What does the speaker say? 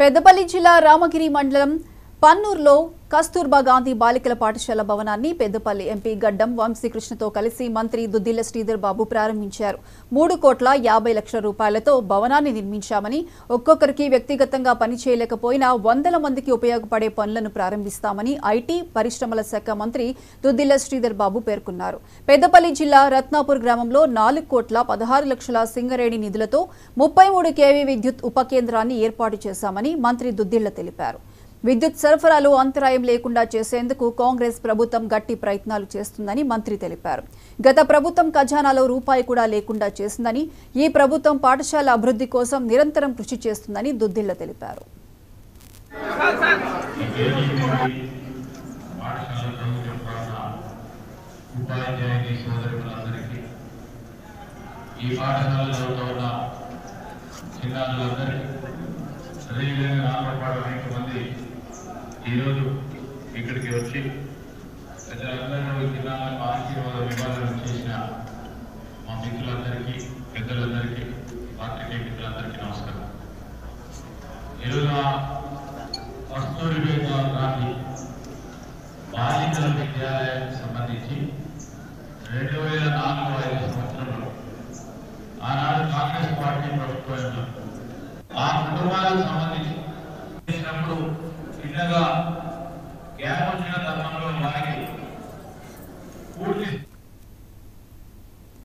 పెద్దపల్లి జిల్లా రామగిరి మండలం పన్నూరులో కస్తూర్బా గాంధీ బాలికల పాఠశాల భవనాన్ని పెద్దపల్లి ఎంపీ గడ్డం వంశీకృష్ణతో కలిసి మంత్రి దుద్దిళ్ల శ్రీధర్ బాబు ప్రారంభించారు. 3,50,00,000 రూపాయలతో భవనాన్ని నిర్మించామని, ఒక్కొక్కరికి వ్యక్తిగతంగా పనిచేయలేకపోయినా 100 మందికి ఉపయోగపడే పనులను ప్రారంభిస్తామని ఐటీ పరిశ్రమల శాఖ మంత్రి దుద్దిళ్ల శ్రీధర్ బాబు పేర్కొన్నారు. పెద్దపల్లి జిల్లా రత్నాపూర్ గ్రామంలో 4,16,00,000 సింగరేణి నిధులతో 33 kV విద్యుత్ ఉప కేంద్రాన్ని ఏర్పాటు చేశామని మంత్రి దుద్దిళ్ల తెలిపారు. విద్యుత్ సరఫరాలో అంతరాయం లేకుండా చేసేందుకు కాంగ్రెస్ ప్రభుత్వం గట్టి ప్రయత్నాలు చేస్తుందని మంత్రి తెలిపారు. గత ప్రభుత్వం ఖజానాలో రూపాయి కూడా లేకుండా చేసిందని, ఈ ప్రభుత్వం పాఠశాల అభివృద్ధి కోసం నిరంతరం కృషి చేస్తుందని దుద్దిళ్ల తెలిపారు. ఈరోజు ఇక్కడికి వచ్చి ప్రజలందరూ జిల్లాలకు ఆశీర్వాదం ఇవ్వాలని చేసిన మా మిత్రులందరికీ, పెద్దలందరికీ, పాత్రికేయ మిత్రులందరికీ నమస్కారం. ఈరోజు కస్తూర్బా గాంధీ బాలికల విద్యాలయానికి సంబంధించి 2004-05 సంవత్సరంలో ఆనాడు కాంగ్రెస్ పార్టీ ప్రభుత్వంలో ఆ కుటుంబాలకు సంబంధించి చిన్నగా గ్యాప్ వచ్చిన తరుణంలో వారికి